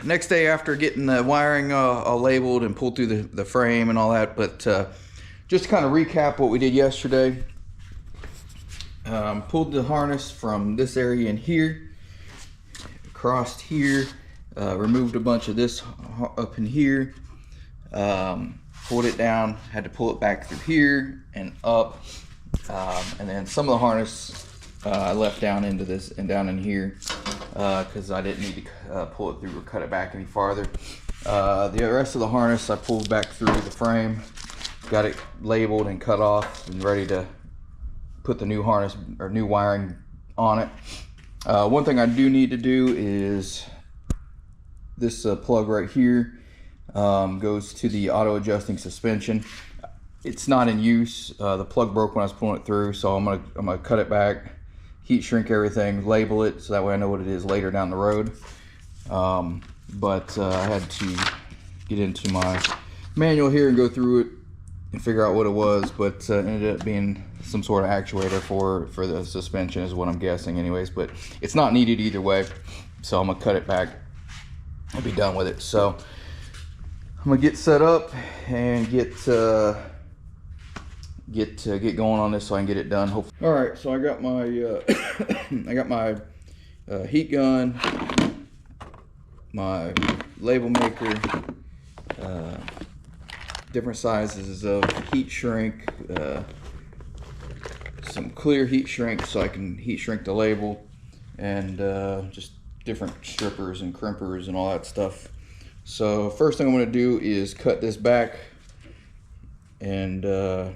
next day after getting the wiring all labeled and pulled through the frame and all that. But just to kind of recap what we did yesterday, pulled the harness from this area in here, across here, removed a bunch of this up in here, pulled it down, had to pull it back through here and up, and then some of the harness I left down into this and down in here because I didn't need to pull it through or cut it back any farther. The rest of the harness I pulled back through the frame, got it labeled and cut off and ready to put the new harness or new wiring on it. One thing I do need to do is this plug right here goes to the auto adjusting suspension. It's not in use. The plug broke when I was pulling it through, so I'm gonna cut it back, heat shrink everything, label it so that way I know what it is later down the road. But I had to get into my manual here and go through it and figure out what it was, but it ended up being some sort of actuator for the suspension is what I'm guessing anyways, but it's not needed either way, so I'm gonna cut it back and be done with it. So I'm gonna get set up and get going on this so I can get it done. Hopefully. All right, so I got my I got my heat gun, my label maker, different sizes of heat shrink, some clear heat shrink so I can heat shrink the label, and just different strippers and crimpers and all that stuff. So first thing I'm going to do is cut this back, and so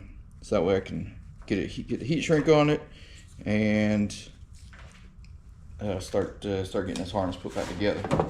that way I can get the heat shrink on it and start getting this harness put back together.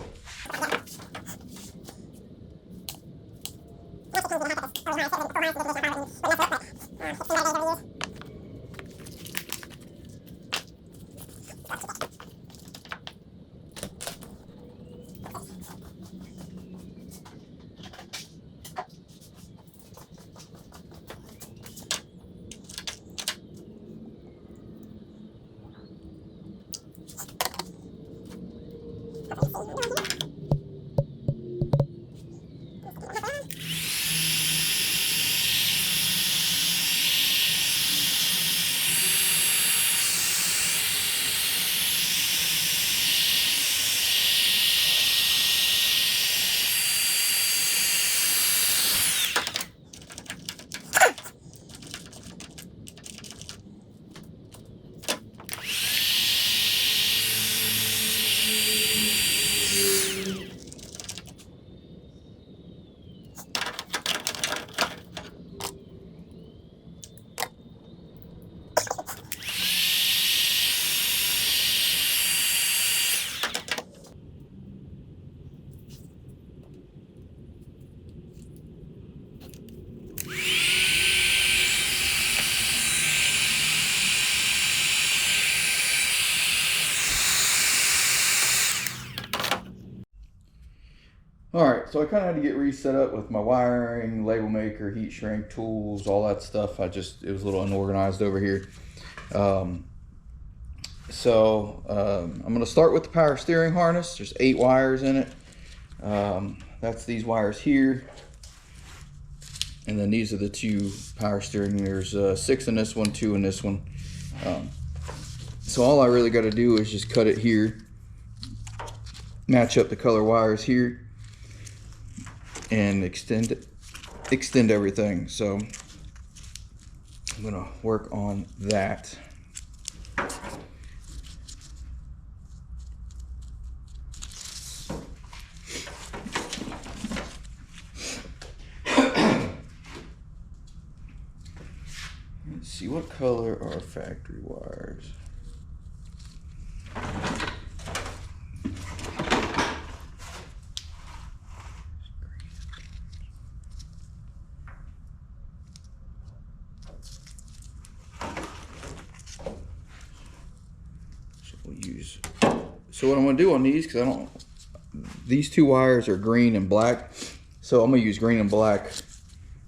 Alright, so I kind of had to get reset up with my wiring, label maker, heat shrink, tools, all that stuff. It was a little unorganized over here. I'm going to start with the power steering harness. There's 8 wires in it. That's these wires here. And then these are the 2 power steering. There's 6 in this one, 2 in this one. So all I really got to do is just cut it here, match up the color wires here, and extend everything. So I'm gonna work on that. Let's see, what color are factory wires? So what I'm going to do on these, because these 2 wires are green and black, so I'm going to use green and black.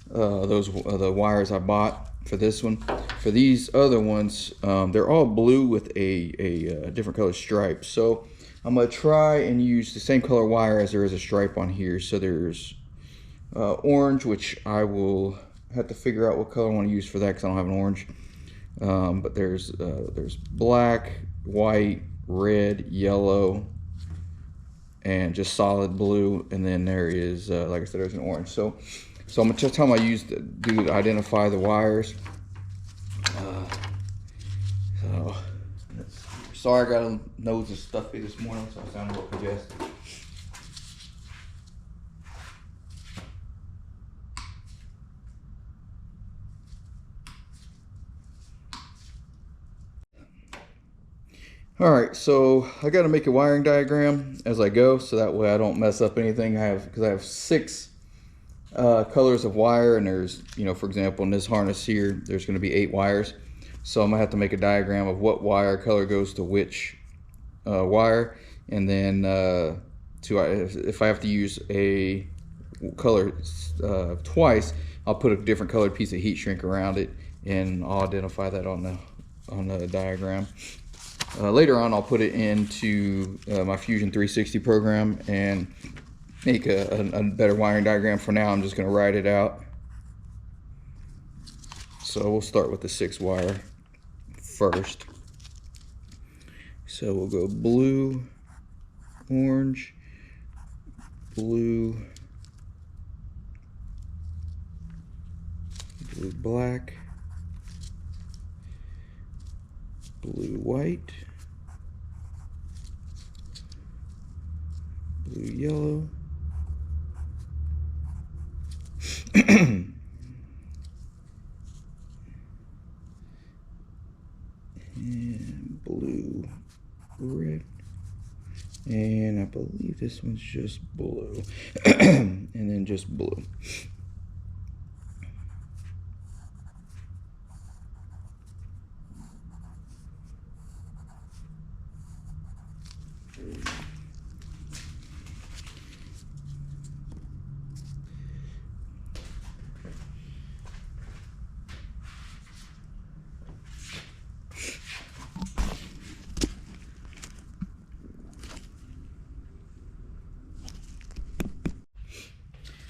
Those are the wires I bought for this one. For these other ones, they're all blue with a different color stripe. So I'm gonna try and use the same color wire as there is a stripe on here. So there's orange, which I will have to figure out what color I want to use for that because I don't have an orange. But there's black, white, red, yellow, and just solid blue. And then there is, like I said, there's an orange. So I'm gonna just tell them I use to identify the wires. Sorry, I got a nose of stuffy this morning, so I sound a little congested. All right, so I got to make a wiring diagram as I go, so that way I don't mess up anything. Because I have 6 colors of wire, and there's, for example, in this harness here, there's going to be 8 wires. So I'm gonna have to make a diagram of what wire color goes to which wire, and then if I have to use a color twice, I'll put a different colored piece of heat shrink around it, and I'll identify that on the diagram. Later on, I'll put it into my Fusion 360 program and make a better wiring diagram. For now, I'm just going to write it out. So we'll start with the 6 wire first. So we'll go blue, orange, blue, blue black, blue white, blue yellow, and blue red, and I believe this one's just blue, and then just blue.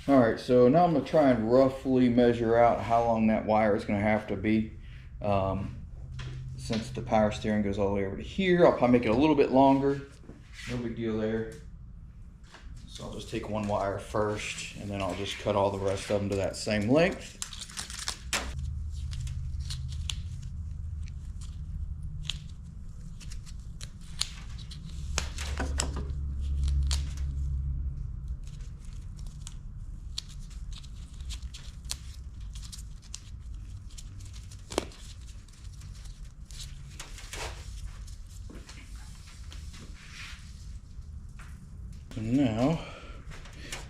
All right, so now I'm gonna try and roughly measure out how long that wire is gonna have to be. Since the power steering goes all the way over to here, I'll probably make it a little bit longer. No big deal there. So I'll just take one wire first, and then I'll just cut all the rest of them to that same length. And now,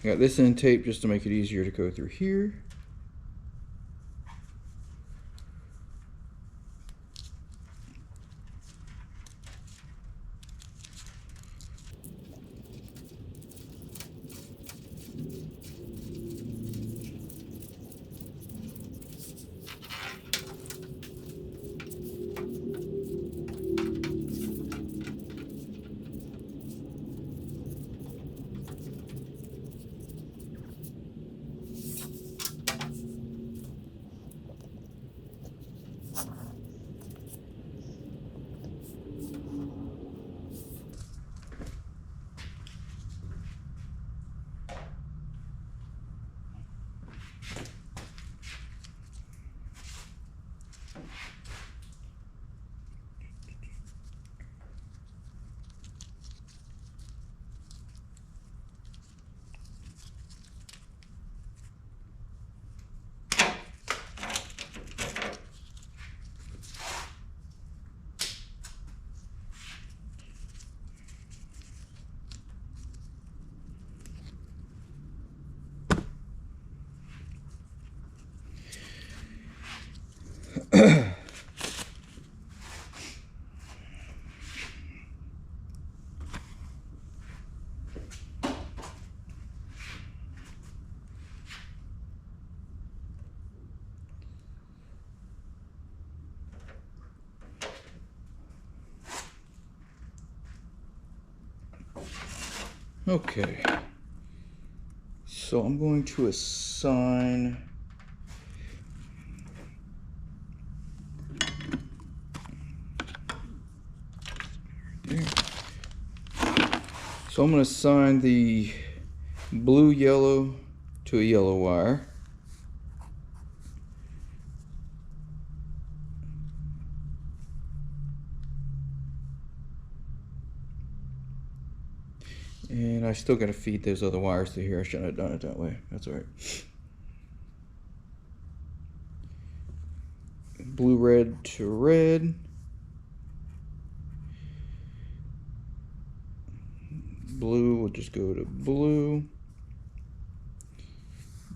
I got this end tape just to make it easier to go through here. Okay, so I'm going to assign so I'm going to assign the blue yellow to a yellow wire. And I still got to feed those other wires to here. I shouldn't have done it that way. That's all right. Blue red to red. Blue will just go to blue.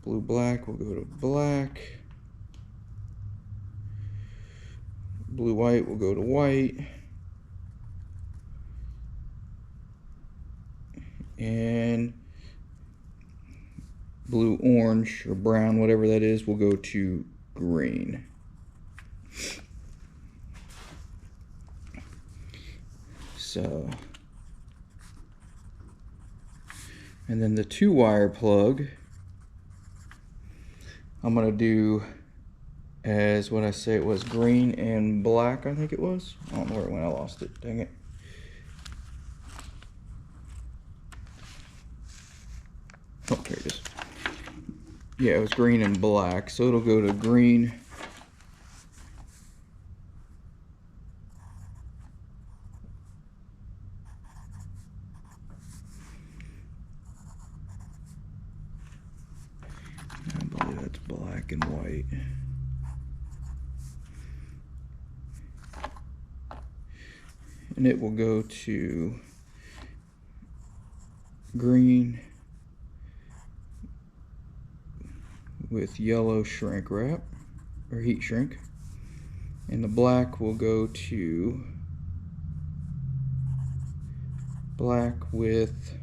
Blue black will go to black. Blue white will go to white. And blue orange or brown, whatever that is, will go to green. So, and then the 2-wire plug, I'm going to do as what I say it was, green and black, I think it was. I don't know where it went, I lost it, dang it. Oh, there it is. Yeah, it was green and black, so it'll go to green. I believe that's black and white. And it will go to green with yellow shrink wrap or heat shrink, and the black will go to black with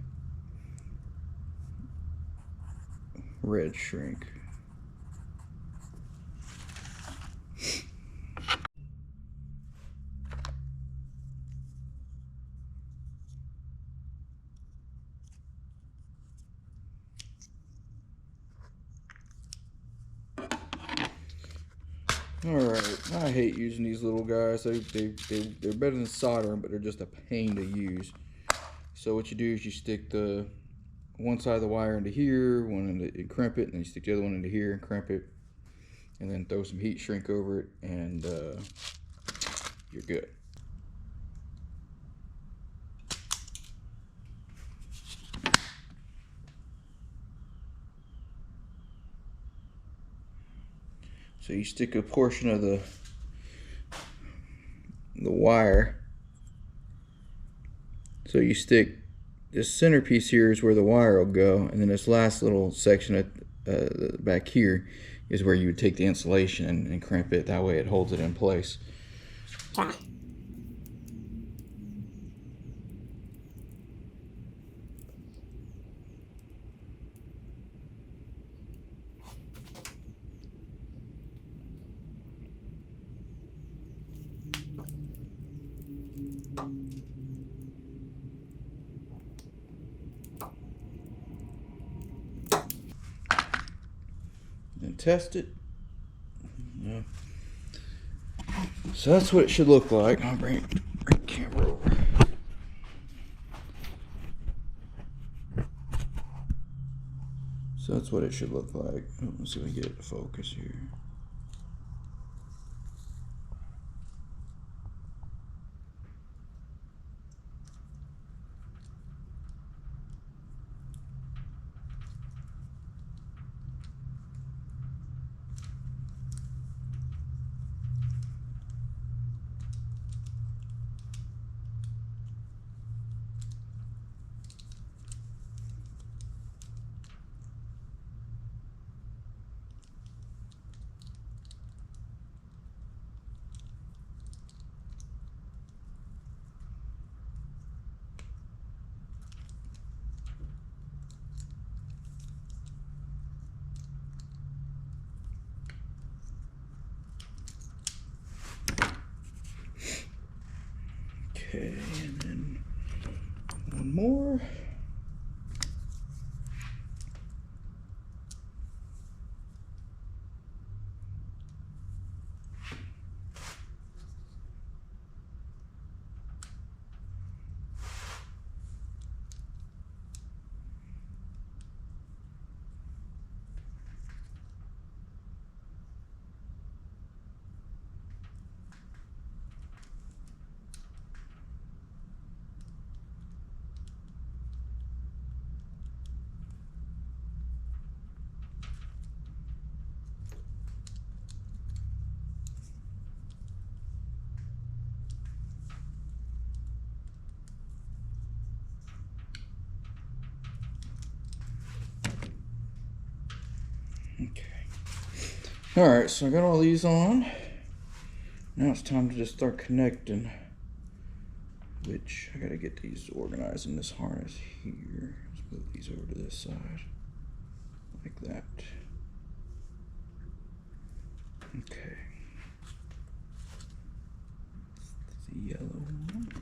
red shrink. Alright, I hate using these little guys. They're better than soldering, but they're just a pain to use. So what you do is you stick the one side of the wire into here, one into, and crimp it, and then you stick the other one into here and crimp it, and then throw some heat shrink over it, and you're good. So you stick a portion of the wire. So you stick this centerpiece here is where the wire will go, and then this last little section at back here is where you would take the insulation and crimp it. That way it holds it in place. And test it. Yeah. So that's what it should look like. I'll bring the camera over. So that's what it should look like. Let's see if we can get it to focus here. Okay. All right, so I got all these on. Now it's time to just start connecting, which I gotta get these organized in this harness here. Let's move these over to this side, like that. Okay. The yellow one.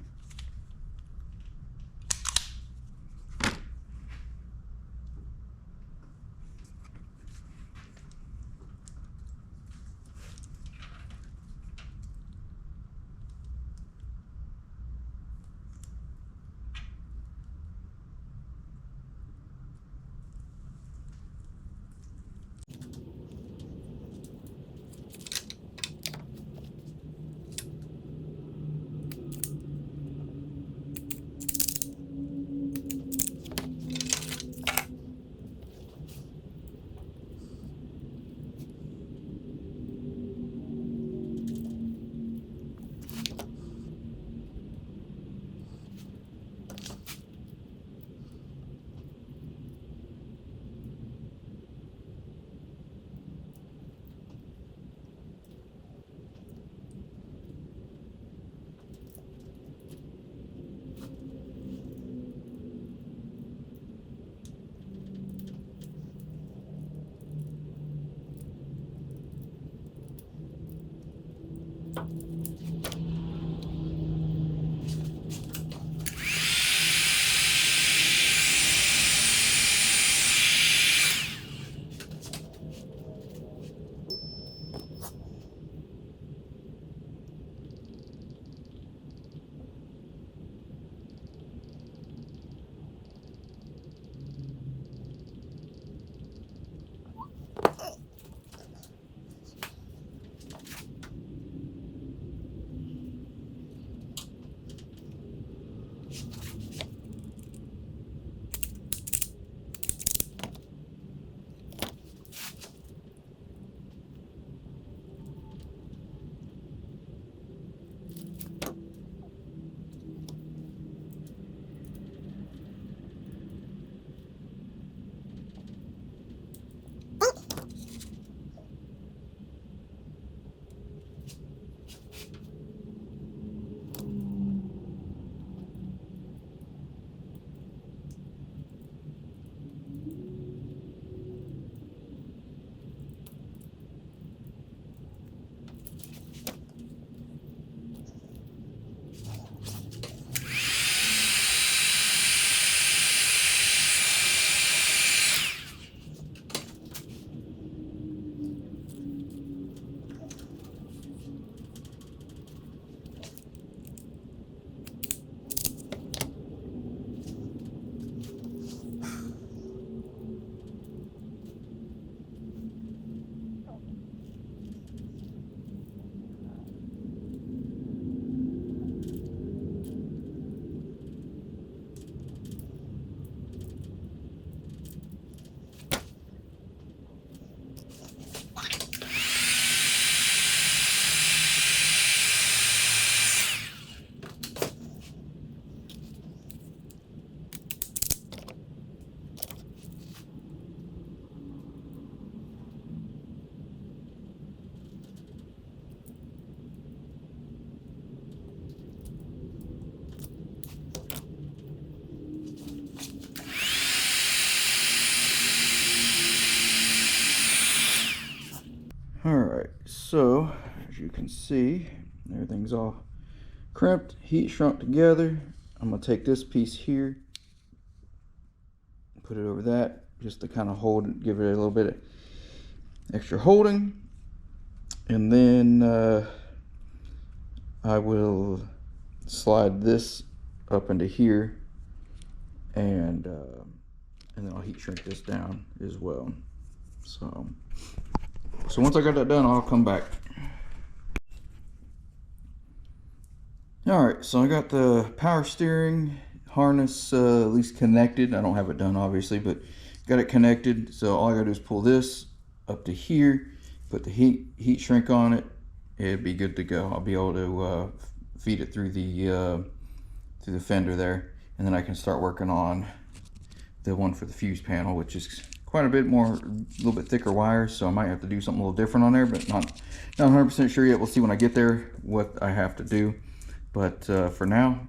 Alright, so as you can see, everything's all crimped, heat shrunk together. I'm going to take this piece here, put it over that, just to kind of hold it, give it a little bit of extra holding. And then I will slide this up into here, and then I'll heat shrink this down as well. So once I got that done, I'll come back. Alright, so I got the power steering harness at least connected. I don't have it done obviously, but got it connected. So all I gotta do is pull this up to here, put the heat shrink on it. It'd be good to go. I'll be able to feed it through the fender there, and then I can start working on the one for the fuse panel, which is quite a bit more, a little bit thicker wires, so I might have to do something a little different on there, but not 100% sure yet. We'll see when I get there what I have to do. But for now,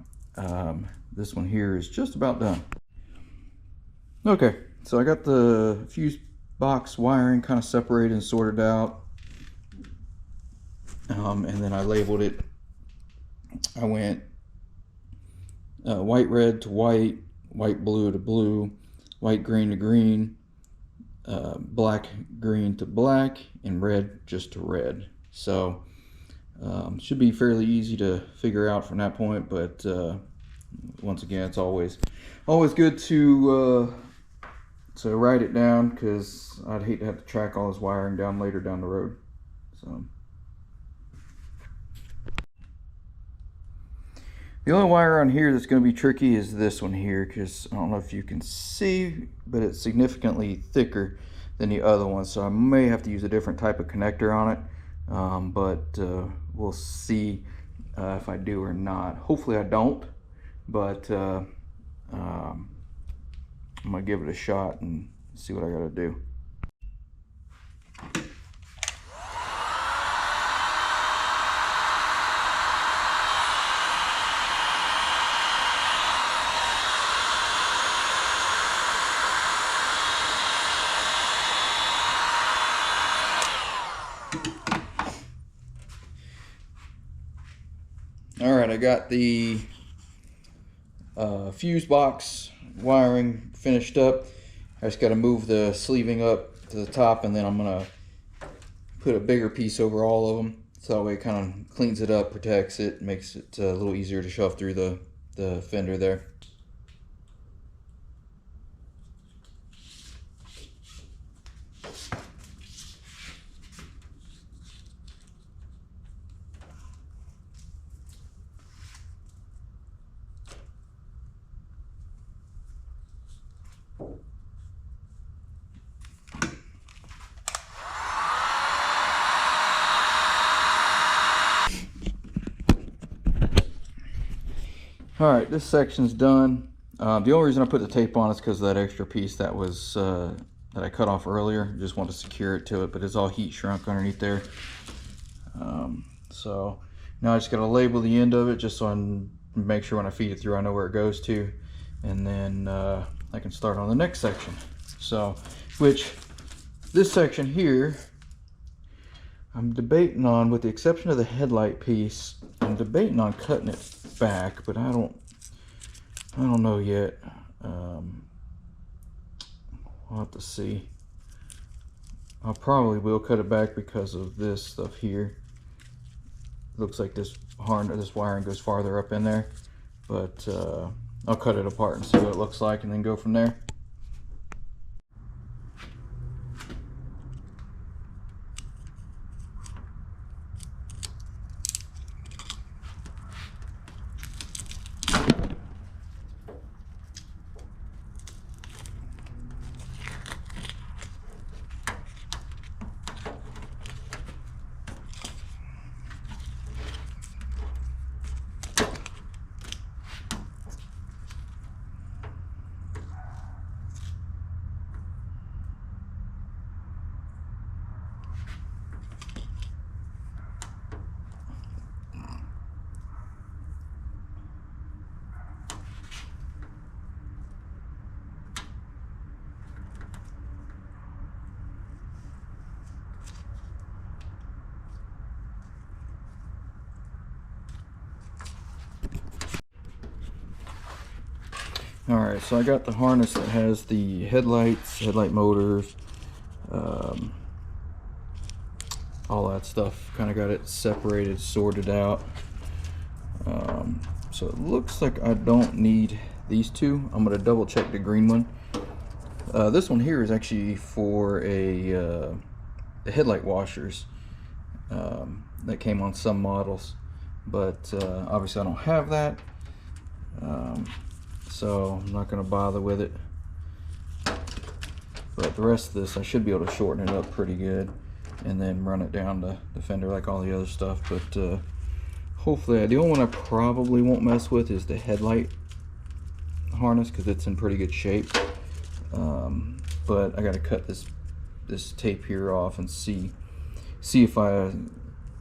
this one here is just about done. Okay, so I got the fuse box wiring kind of separated and sorted out, and then I labeled it. I went white red to white, white blue to blue, white green to green, black green to black, and red just to red. So should be fairly easy to figure out from that point, but once again, it's always good to write it down, because I'd hate to have to track all this wiring down later down the road. So the only wire on here that's going to be tricky is this one here, because I don't know if you can see, but it's significantly thicker than the other one, so I may have to use a different type of connector on it, but we'll see if I do or not. Hopefully I don't, but I'm gonna give it a shot and see what I gotta do. All right, I got the fuse box wiring finished up. I just got to move the sleeving up to the top, and then I'm gonna put a bigger piece over all of them, so that way it kind of cleans it up, protects it, makes it a little easier to shove through the fender there. All right, this section's done. The only reason I put the tape on is because of that extra piece that was that I cut off earlier. Just want to secure it to it, but it's all heat shrunk underneath there. So now I just got to label the end of it, just so I can make sure when I feed it through I know where it goes to, and then I can start on the next section. So, which this section here, I'm debating on, with the exception of the headlight piece, I'm debating on cutting it back, but I don't know yet. I'll have to see. I probably will cut it back because of this stuff here. It looks like this wiring goes farther up in there, but I'll cut it apart and see what it looks like, and then go from there. Alright, so I got the harness that has the headlights, headlight motors, all that stuff. Kind of got it separated, sorted out. So it looks like I don't need these two. I'm going to double check the green one. This one here is actually for the headlight washers that came on some models, but obviously I don't have that. So I'm not going to bother with it. But the rest of this, I should be able to shorten it up pretty good and then run it down the fender like all the other stuff. But hopefully, the only one I probably won't mess with is the headlight harness, because it's in pretty good shape. but I got to cut this tape here off and see if I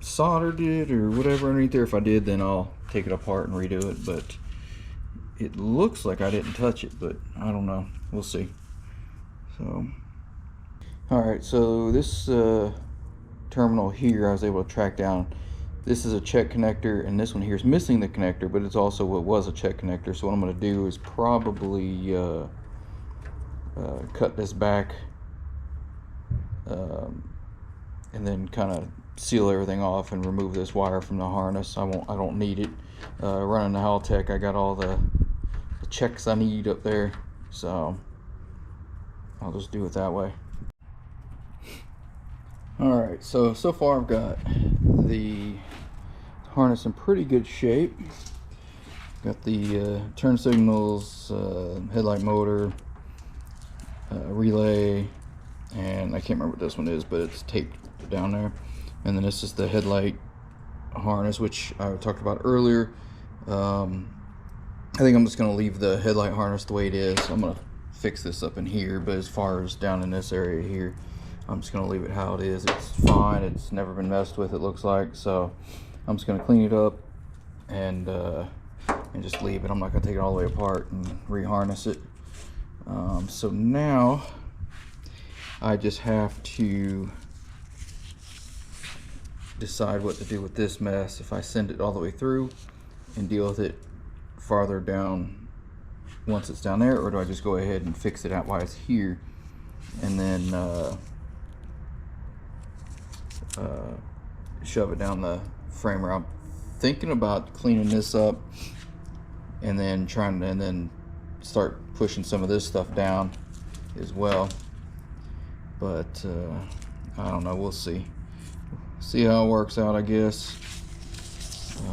soldered it or whatever underneath there. If I did, then I'll take it apart and redo it, but it looks like I didn't touch it, but I don't know. We'll see. So alright, so this terminal here I was able to track down. This is a check connector, and this one here is missing the connector, but it's also what was a check connector. So what I'm going to do is probably cut this back and then kind of seal everything off and remove this wire from the harness. I don't need it. Running the Haltech, I got all the checks I need up there, so I'll just do it that way. Alright, so far I've got the harness in pretty good shape. Got the turn signals, headlight motor, relay, and I can't remember what this one is, but it's taped down there. And then this is the headlight harness, which I talked about earlier. I think I'm just going to leave the headlight harness the way it is. I'm going to fix this up in here, but as far as down in this area here, I'm just going to leave it how it is. It's fine. It's never been messed with, it looks like. So I'm just going to clean it up and just leave it. I'm not going to take it all the way apart and reharness it. So now I just have to decide what to do with this mess. If I send it all the way through and deal with it farther down once it's down there, or do I just go ahead and fix it out while it's here and then shove it down the framer. I'm thinking about cleaning this up and then start pushing some of this stuff down as well, but I don't know, we'll see how it works out, I guess.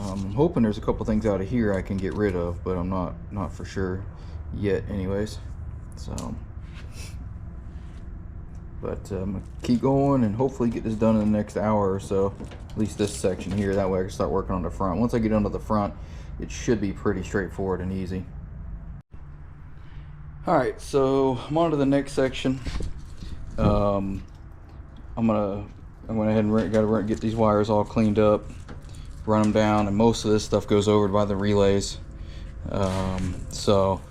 I'm hoping there's a couple things out of here I can get rid of, but I'm not for sure yet anyways. So but I'm gonna keep going and hopefully get this done in the next hour or so, at least this section here. That way I can start working on the front. Once I get onto the front, it should be pretty straightforward and easy. Alright, so I'm on to the next section. I went ahead and got to get these wires all cleaned up, run them down, and most of this stuff goes over by the relays. So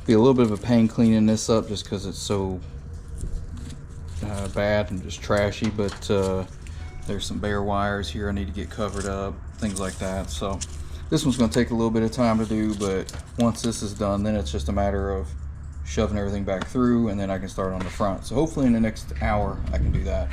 be a little bit of a pain cleaning this up just because it's so bad and just trashy, but there's some bare wires here I need to get covered up, things like that. So this one's going to take a little bit of time to do, but once this is done, then it's just a matter of shoving everything back through, and then I can start on the front. So hopefully in the next hour I can do that.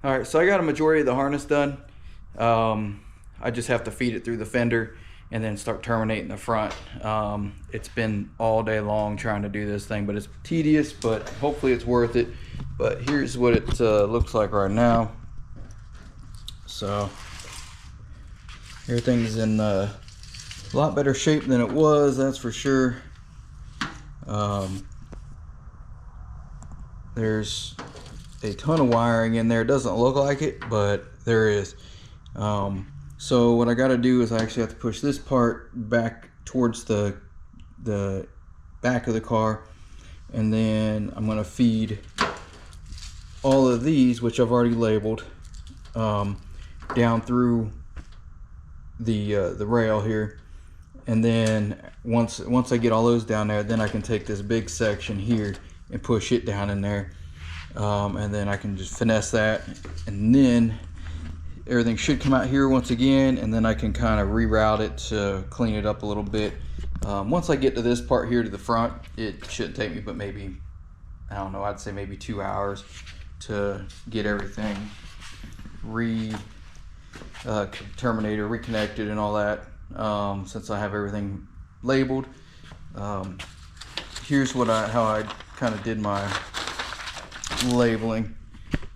All right, so I got a majority of the harness done. I just have to feed it through the fender and then start terminating the front. It's been all day long trying to do this thing, but it's tedious, but hopefully it's worth it. But here's what it looks like right now. So everything's in a lot better shape than it was, that's for sure. There's a ton of wiring in there. It doesn't look like it, but there is. So what I got to do is I actually have to push this part back towards the back of the car, and then I'm going to feed all of these, which I've already labeled, down through the rail here. And then once I get all those down there, then I can take this big section here and push it down in there, and then I can just finesse that, and then everything should come out here once again, and then I can kind of reroute it to clean it up a little bit. Once I get to this part here to the front, it shouldn't take me but maybe, I don't know, I'd say maybe 2 hours to get everything terminated, reconnected and all that, since I have everything labeled. Here's how I kind of did my labeling.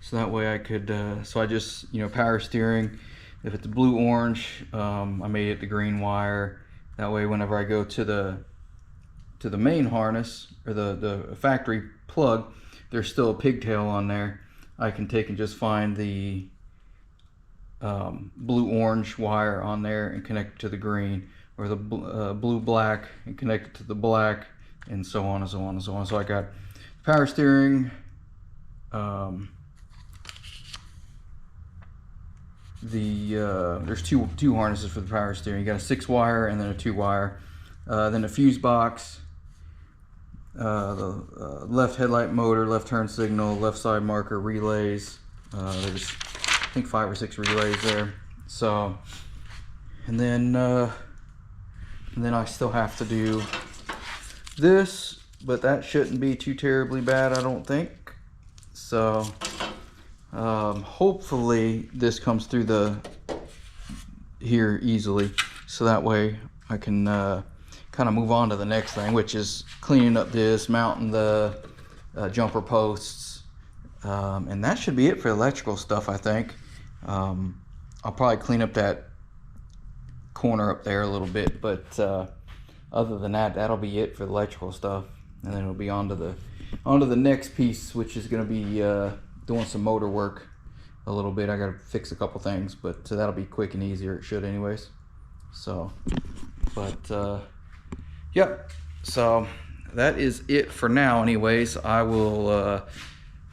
So that way I could, so I just, power steering. If it's blue orange, I made it the green wire. That way whenever I go to the main harness, or the factory plug, there's still a pigtail on there. I can take and just find the blue orange wire on there and connect it to the green, or the blue black and connect it to the black, and so on and so on and so on. So I got power steering, there's two harnesses for the power steering. You got a 6-wire and then a 2-wire, then a fuse box, the left headlight motor, left turn signal, left side marker, relays. There's I think 5 or 6 relays there. So, and then I still have to do this, but that shouldn't be too terribly bad, I don't think. So hopefully this comes through here easily, so that way I can kind of move on to the next thing, which is cleaning up this, mounting the jumper posts, and that should be it for electrical stuff, I think. I'll probably clean up that corner up there a little bit, but other than that, that'll be it for the electrical stuff, and then it'll be on to the next piece, which is going to be doing some motor work a little bit. I got to fix a couple things, but that'll be quick and easier. It should anyways. So, but yep, so that is it for now anyways. I will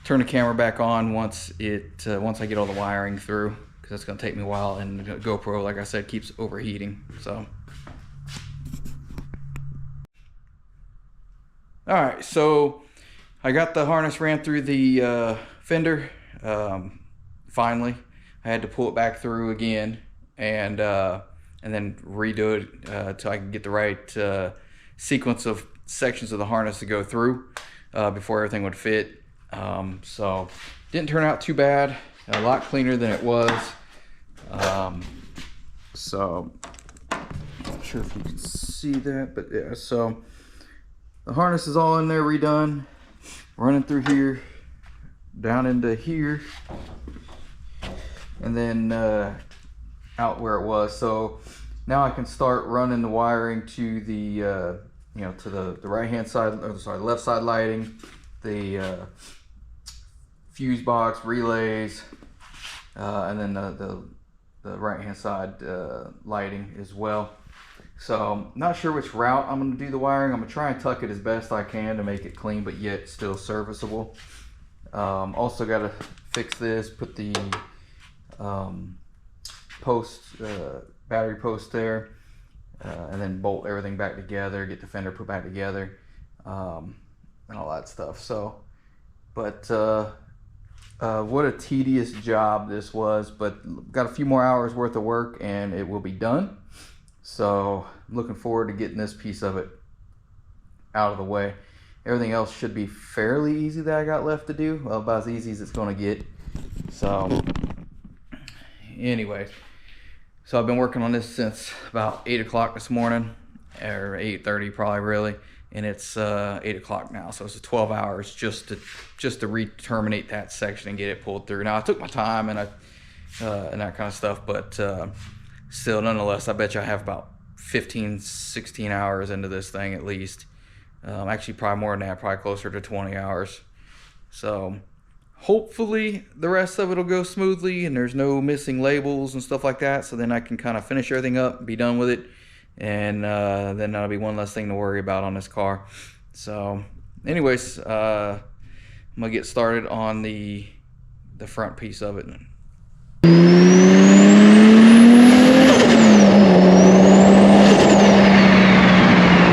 turn the camera back on once I get all the wiring through, because that's going to take me a while, and the GoPro, like I said, keeps overheating. So all right, so I got the harness ran through the fender. Finally, I had to pull it back through again, and then redo it till I can get the right sequence of sections of the harness to go through before everything would fit. So didn't turn out too bad, a lot cleaner than it was. So not sure if you can see that, but yeah, so the harness is all in there, redone, running through here, down into here, and then out where it was. So now I can start running the wiring to the to the right hand side, or sorry, the left side lighting, the fuse box, relays, and then the right hand side lighting as well. So not sure which route I'm going to do the wiring. I'm going to try and tuck it as best I can to make it clean but yet still serviceable. Also got to fix this, put the battery post there, and then bolt everything back together, get the fender put back together, and all that stuff. So, but what a tedious job this was, but got a few more hours worth of work and it will be done. So I'm looking forward to getting this piece of it out of the way. Everything else should be fairly easy that I got left to do. Well, about as easy as it's going to get. So anyways, so I've been working on this since about 8 o'clock this morning, or 8:30 probably, really, and it's 8 o'clock now. So it's 12 hours just to re-terminate that section and get it pulled through. Now I took my time and that kind of stuff, but still, nonetheless, I bet you I have about 15-16 hours into this thing at least. Actually probably more than that, probably closer to 20 hours. So hopefully the rest of it will go smoothly and there's no missing labels and stuff like that, so then I can kind of finish everything up, be done with it, and then that'll be one less thing to worry about on this car. So anyways, I'm gonna get started on the front piece of it.